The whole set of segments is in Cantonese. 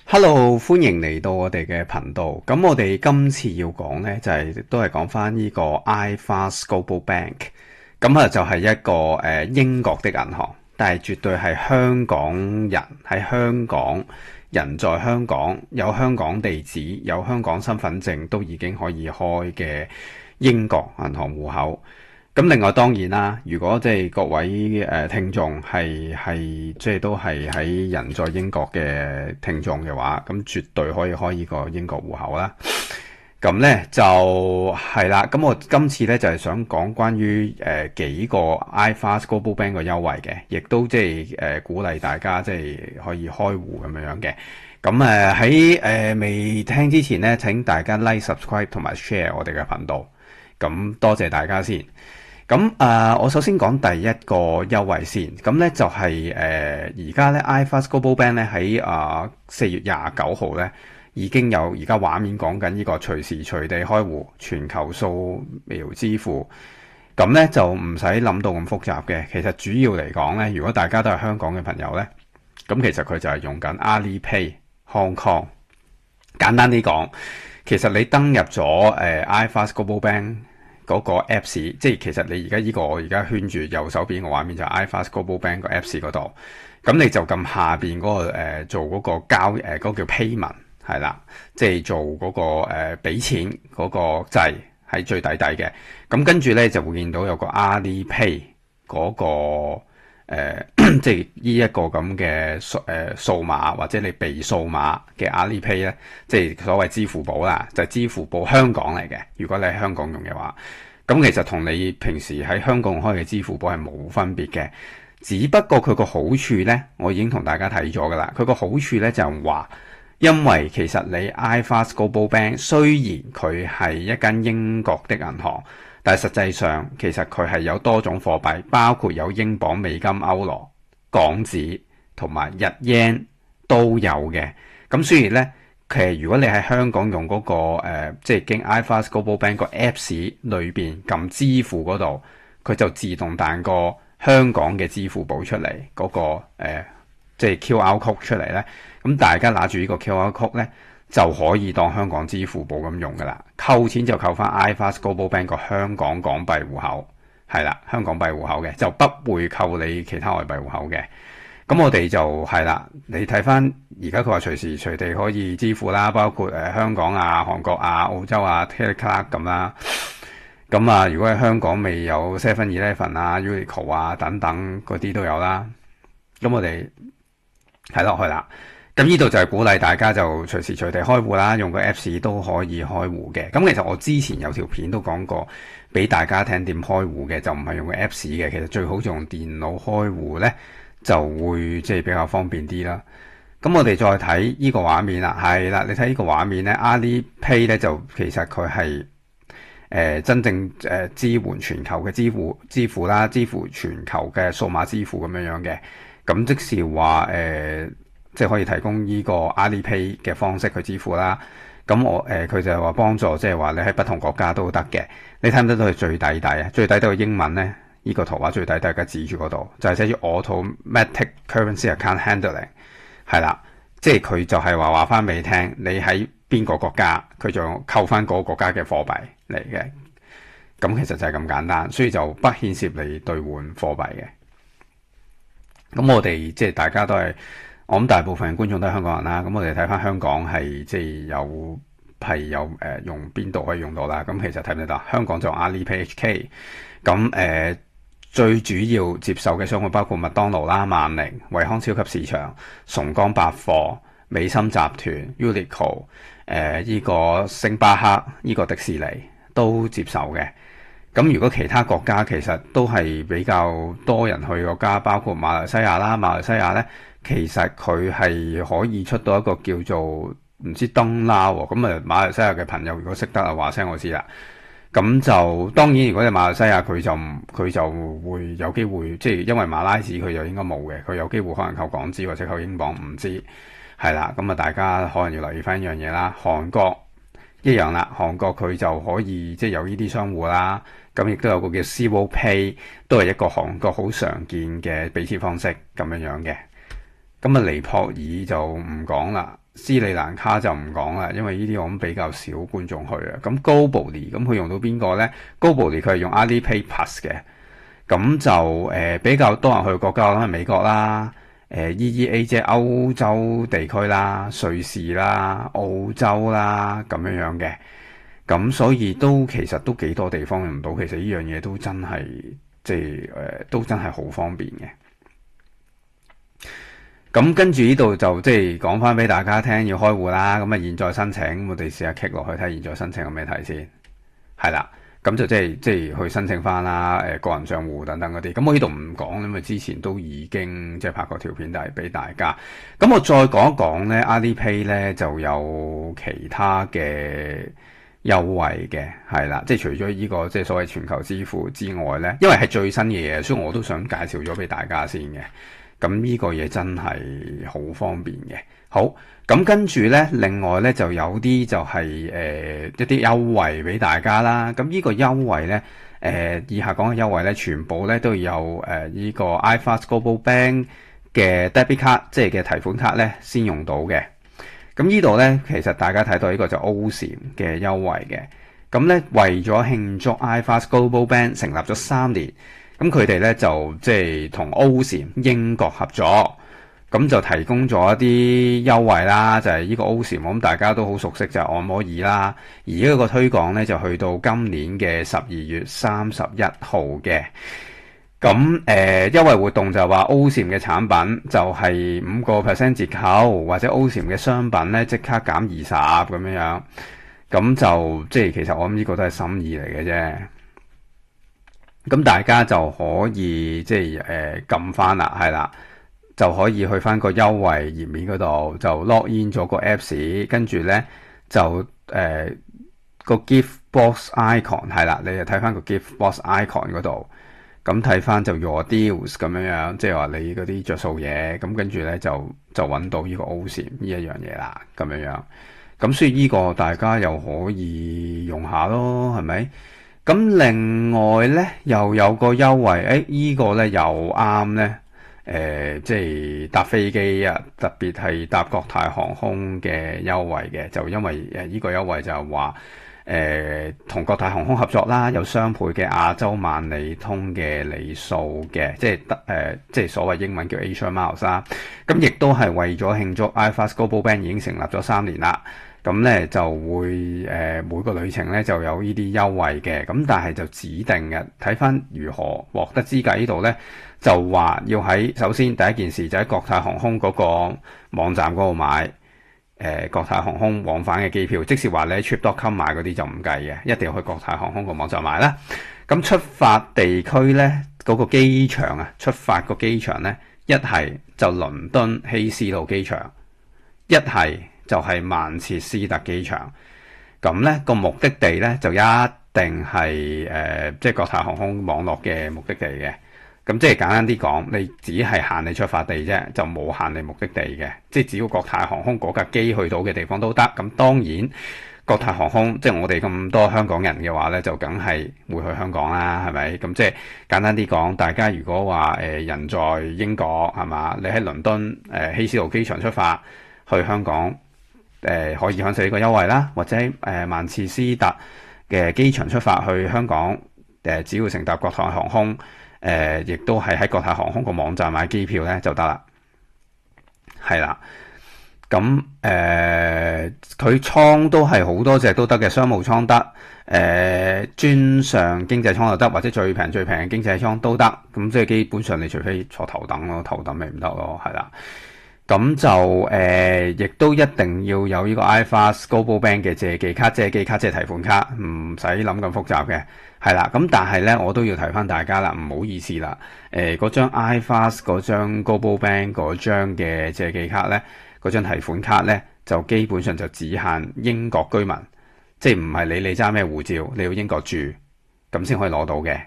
Hello，歡迎嚟到我哋嘅頻道。咁我哋今次要講呢，都係講翻呢個 iFAST Global Bank。咁啊，就係一個英國的銀行，但係絕對係香港人喺香港人在香港有香港地址、有香港身份證都已經可以開嘅英國銀行戶口。咁另外當然啦，如果即係各位聽眾係即係都係喺人在英國嘅聽眾嘅話，咁絕對可以開呢個英國戶口啦。咁咧就係啦，咁我今次咧就係想講關於幾個 iFAST Global Bank 嘅優惠嘅，亦都即係鼓勵大家即係可以開戶咁樣嘅。咁喺未聽之前咧，請大家 like、subscribe 同埋 share 我哋嘅頻道。咁多謝大家先。咁我首先講第一個優惠先。咁咧就係而家咧 iFAST Global Bank 咧喺4月29號咧已經有而家畫面講緊呢個隨時隨地開戶全球掃描支付。咁咧就唔使諗到咁複雜嘅。其實主要嚟講咧，如果大家都係香港嘅朋友咧，咁其實佢就係用緊 Alipay Hong Kong。簡單啲講，其實你登入咗iFAST Global Bank嗰個 Apps， 即係其實你而家呢個我而家圈住右手邊個畫面就係 iFAST Global Bank 個 Apps 嗰度，咁你就撳下邊嗰個做嗰個嗰個叫 Payment 係啦，即係做嗰個俾錢嗰個掣喺最底嘅，咁跟住咧就會見到有個 Alipay 嗰個即係呢一個咁嘅數碼或者你被數碼嘅 Alipay 咧，即係所謂支付寶啦，就係支付寶香港嚟嘅。如果你喺香港用嘅話，咁其實同你平時喺香港開嘅支付寶係冇分別嘅，只不過佢個好處咧，我已經同大家睇咗噶啦。佢個好處咧就係話，因為其實你 iFAST Global Bank 雖然佢係一間英國的銀行，但係實際上其實佢係有多種貨幣，包括有英鎊、美金、歐羅、港紙同埋日 yen 都有嘅。咁所以咧，其實如果你喺香港用嗰個即係經 iFAST Global Bank 個 Apps 裏邊撳支付嗰度，佢就自動彈個香港嘅支付寶出嚟，嗰個即係 QR code 出嚟咧。咁大家拿住呢個 QR code 咧，就可以當香港支付寶咁用噶啦。扣錢就扣翻 iFAST Global Bank 個香港港幣戶口，係啦，香港幣戶口嘅，就不會扣你其他外幣戶口嘅。咁我哋就係啦，你睇翻而家佢話隨時隨地可以支付啦，包括香港啊、韓國啊、澳洲啊、Telecard 咁啦。咁啊，如果喺香港未有 7-Eleven 啊、Uniqlo 啊等等嗰啲都有啦。咁我哋睇落去啦。咁呢度就係鼓勵大家就隨時隨地開戶啦，用個 Apps 都可以開戶嘅。咁其實我之前有條片都講過，俾大家聽點開戶嘅，就唔係用個 Apps 嘅。其實最好就用電腦開戶呢，就會即係比較方便啲啦。咁我哋再睇呢個畫面啦，係啦，你睇呢個畫面呢 Alipay 呢就其實佢係真正支援全球嘅支付啦，支付全球嘅數碼支付咁樣嘅。咁即是話即係可以提供呢個 Alipay 嘅方式去支付啦。咁佢就係話幫助，即係話你喺不同國家都得嘅。你睇唔睇到佢最底啊？最底嘅英文咧，呢個圖畫最底大家指住嗰度，就係寫住 Automatic Currency Account Handling 係啦。即係佢就係話翻俾你聽，你喺邊個國家，佢就扣翻嗰個國家嘅貨幣嚟嘅。咁其實就係咁簡單，所以就不牽涉你兌換貨幣嘅。咁我哋即係大家都係。我諗大部分觀眾都係香港人啦，咁我哋睇翻香港係即係有用邊度可以用到啦。咁其實睇唔睇到？香港就 Alipay HK， 咁最主要接受嘅商戶包括麥當勞啦、萬寧、惠康超級市場、崇光百貨、美心集團、Uniqlo、呢個星巴克、呢個迪士尼都接受嘅。咁如果其他國家其實都係比較多人去嘅國家，包括馬來西亞啦，馬來西亞咧。其實佢係可以出到一個叫做唔知登啦喎，咁啊馬來西亞嘅朋友如果識得啊話聲我知啦。咁就當然如果你馬來西亞佢就會有機會，即係因為馬拉士佢就應該冇嘅，佢有機會可能扣港紙或者扣英鎊唔知係啦。咁啊大家可能要留意翻一樣嘢啦。韓國一樣啦，韓國佢就可以即係有呢啲商戶啦。咁亦都有個叫 Zero Pay， 都係一個韓國好常見嘅俾錢方式咁樣嘅。咁啊，尼泊爾就唔講啦。斯里蘭卡就唔講啦，因為呢啲我諗比較少觀眾去啊。咁 globally 咁佢用到邊個咧？globally 佢係用 Alipay Plus 嘅，咁就比較多人去嘅國家，我諗係美國啦。EEA 即係歐洲地區啦、瑞士啦、澳洲啦咁樣嘅，咁所以其實都幾多地方用唔到，其實呢樣嘢都真係都真係好方便嘅。咁跟住呢度就講翻俾大家聽，要開戶啦。咁啊，現在申請，我哋試下 click 落去睇現在申請有咩睇先。係啦。咁就去申請翻啦，個人帳戶等等嗰啲。咁我呢度唔講，因為之前都已經拍過條片，但係俾大家。咁我再講一講咧，Alipay 咧就有其他嘅優惠嘅，係啦，除咗呢個所謂全球支付之外咧，因為係最新嘅嘢，所以我都想介紹咗俾大家先嘅。咁呢個嘢真係好方便嘅。好，咁跟住咧，另外咧就有啲就係一啲優惠俾大家啦。咁呢個優惠咧，以下講嘅優惠咧，全部咧都有呢個 iFAST Global Bank 嘅 debit 卡，即係嘅提款卡咧先用到嘅。咁呢度咧，其實大家睇到呢個就 OSIM 嘅優惠嘅。咁咧為咗慶祝 iFAST Global Bank 成立咗3年，咁佢哋咧就同 OSIM 英國合作。咁就提供咗一啲優惠啦，就係呢個 OSIM，我諗大家都好熟悉，就係按摩椅啦。而呢個推廣咧就去到今年嘅12月31號嘅。咁優惠活動就係話 OSIM 嘅產品就係5% 折扣，或者 OSIM 嘅商品咧即刻減20咁樣。咁就其實我諗呢個都係心意嚟嘅啫。咁大家就可以撳翻啦，係啦。就可以去翻個優惠頁面嗰度，就 log in 咗個 Apps， 跟住咧就個 gift box icon 係啦，你就睇翻個 gift box icon 嗰度，咁睇翻就 your deals 咁樣，即係話你嗰啲着數嘢，咁跟住咧就揾到呢個 OSIM 呢一樣嘢啦，咁樣，咁所以呢個大家又可以用下咯，係咪？咁另外咧又有個優惠，呢個咧又啱咧。搭飛機啊，特別係搭國泰航空嘅優惠嘅，就因為呢個優惠就係話同國泰航空合作啦，有雙倍嘅亞洲萬里通嘅里數嘅，即係所謂英文叫 Asia Miles 啦。咁亦都係為咗慶祝 iFAST Global Bank 已經成立咗3年啦。咁咧就會每個旅程咧就有呢啲優惠嘅，咁但係就指定嘅，睇翻如何獲得資格呢度咧，就話要喺首先第一件事就喺國泰航空嗰個網站嗰度買國泰航空往返嘅機票，即是話你喺 Trip.com 買嗰啲就唔計嘅，一定要去國泰航空個網站買啦。咁出發地區咧嗰個機場啊，出發個機場咧一係就倫敦希斯路機場，一係就係曼徹斯特機場。咁咧個目的地咧就一定係即係國泰航空網絡嘅目的地嘅。咁即係簡單啲講，你只係限你出發地啫，就冇限你目的地嘅。即係只要國泰航空嗰架機去到嘅地方都得。咁當然國泰航空即係我哋咁多香港人嘅話咧，就梗係會去香港啦，係咪？咁即係簡單啲講，大家如果話人在英國係嘛，你喺倫敦希斯路機場出發去香港。可以享受呢個優惠啦，或者曼徹斯特嘅機場出發去香港，只要乘搭國泰航空，亦都係喺國泰航空個網站買機票咧就得啦，係啦。咁佢倉都係好多隻都得嘅，商務艙得，專上經濟艙就得，或者最平嘅經濟艙都得。咁即係基本上你除非坐頭等咯，頭等咪唔得咯，係啦。咁就亦都一定要有呢個 iFAST Global Bank 嘅借記卡，即係提款卡，唔使諗咁複雜嘅，係啦。咁但係咧，我都要提翻大家啦，唔好意思啦，嗰張 iFAST 嗰張 Global Bank 嗰張嘅借記卡咧，嗰張提款卡咧，就基本上就只限英國居民，即係唔係你揸咩護照，你要英國住，咁先可以攞到嘅。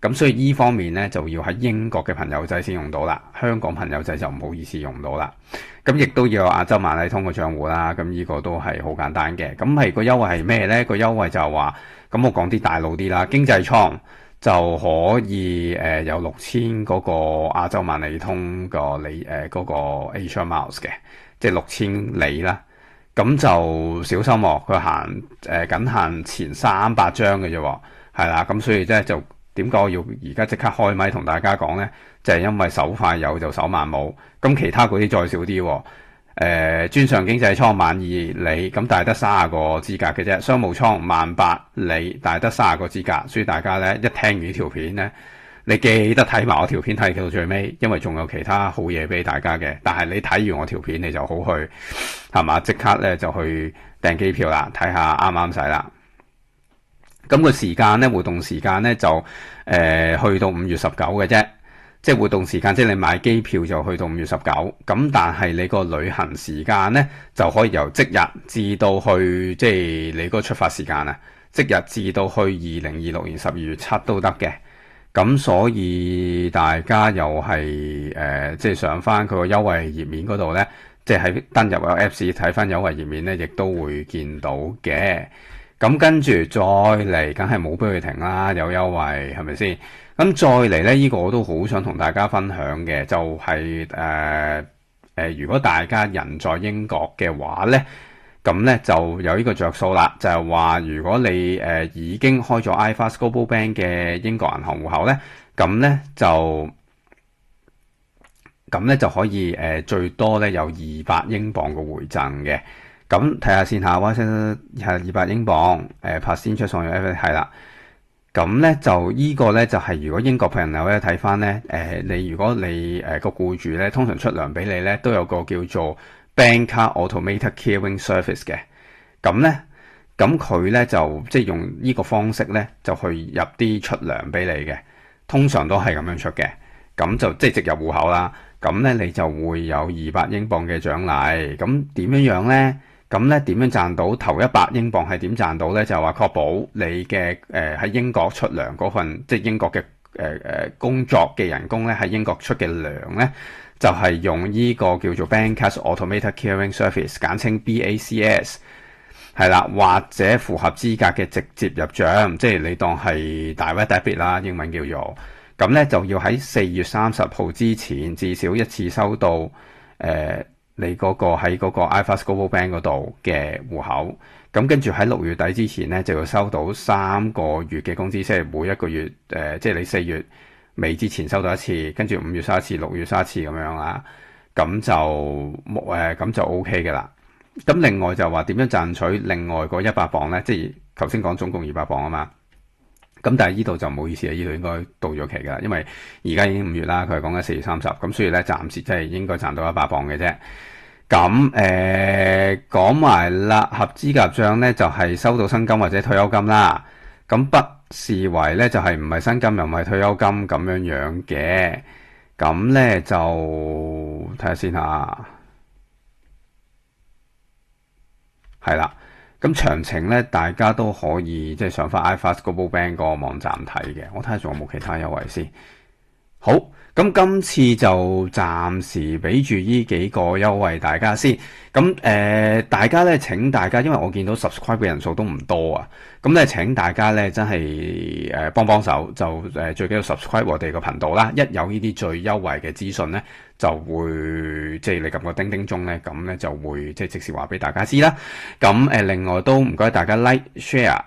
咁所以依方面咧就要喺英國嘅朋友仔先用到啦，香港朋友仔就唔好意思用唔到啦。咁亦都要有亞洲萬里通嘅賬戶啦。咁呢個都係好簡單嘅。咁係個優惠係咩咧？個優惠就係話，咁我講啲大路啲啦，經濟艙就可以有6000嗰個亞洲萬里通個嗰個 Asia Miles 嘅，即係6000里啦。咁就小心喎，佢僅限前300張嘅啫喎，係啦，咁所以即係就點解我要而家即刻開咪同大家講呢？就係因為手快有就手慢冇，咁其他嗰啲再少啲喎。專上經濟艙12000里，咁但係得30個資格嘅啫。商務艙18000里，但係得30個資格。所以大家咧一聽完呢條片咧，你記得睇埋我條片睇到最尾，因為仲有其他好嘢俾大家嘅。但係你睇完我條片，你就好去係嘛，即刻咧就去訂機票啦，睇下啱唔啱使啦。咁個時間咧，活動時間咧就去到5月19嘅啫。即係活動時間，即係你買機票就去到5月19，咁但係你個旅行時間呢，就可以由即日至到去即係你個出發時間啊，即日至到去2026年12月7都得嘅。咁所以大家又係即係上翻佢個優惠頁面嗰度呢，即係喺登入個 Apps 睇翻優惠頁面呢，亦都會見到嘅。咁跟住再嚟，梗係冇俾佢停啦，有優惠係咪先？咁再嚟呢，呢個我都好想同大家分享嘅，就係如果大家人在英國嘅話呢，咁呢就有呢個着數啦，就係話如果你已經開咗 iFAST Global Bank 嘅英國銀行戶口呢，咁呢就可以最多呢有200英鎊嘅回贈嘅。咁睇下先下 WhatsApp 係200英鎊，percent 出送嘅係啦。咁咧就呢個咧就係如果英國朋友咧睇翻咧，如果你個僱主咧通常出糧俾你咧都有個叫做 Bank Card Automated Clearing Service 嘅。咁佢咧就即係用呢個方式咧就去入啲出糧俾你嘅，通常都係咁樣出嘅。咁就即係直入戶口啦。咁咧你就會有200英鎊嘅獎勵。咁點樣咧？咁咧點樣賺到頭100英鎊係點賺到咧？就係話確保你嘅喺英國出糧嗰份，即係英國嘅工作嘅人工咧，喺英國出嘅糧咧，就係用呢個叫做 Bankcard Automated Clearing Service， 簡稱 BACS， 係啦，或者符合資格嘅直接入帳，即係你當係 Direct Debit 啦，英文叫做。咁咧就要喺4月30號之前至少一次收到你嗰個喺嗰個 iFAST Global Bank 嗰度嘅戶口，咁跟住喺6月底之前咧就要收到3個月嘅工資，即係每一個月即係你4月尾之前收到一次，跟住5月收一次，6月收一次咁樣啦，咁就 OK 嘅啦。咁另外就話點樣賺取另外嗰100磅咧？即係頭先講總共200磅啊嘛。咁但係呢度就唔好意思啊，呢度應該到咗期㗎啦，因為而家已經5月啦，佢係講緊4月30，咁所以咧暫時即係應該賺到100磅嘅啫。咁講埋啦，合資格帳咧就係收到薪金或者退休金啦。咁不視為咧就係唔係薪金又唔係退休金咁樣樣嘅。咁咧就睇下先下，係啦。咁詳情咧大家都可以即係上翻 iFAST Global Bank 個網站睇嘅。我睇下仲有冇其他優惠先。好。咁今次就暫時俾住呢幾個優惠大家先。咁大家咧請大家，因為我見到 subscribe 嘅人數都唔多啊。咁咧請大家咧真係幫幫手，就最緊要 subscribe 我哋個頻道啦。一有呢啲最優惠嘅資訊咧，就會即係你撳個叮叮鐘咧，咁咧就會即係即時話俾大家知啦。咁另外都唔該大家 like share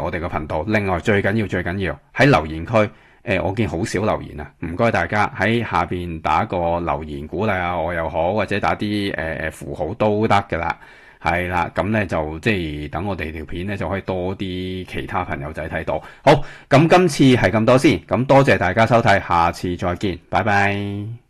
我哋個頻道。另外最緊要喺留言區。我見好少留言啊，唔該大家喺下邊打個留言鼓勵下我又好，或者打啲符號都得㗎啦，係啦，咁咧就即係等我哋條片咧就可以多啲其他朋友仔睇到。好，咁今次係咁多先，咁多謝大家收睇，下次再見，拜拜。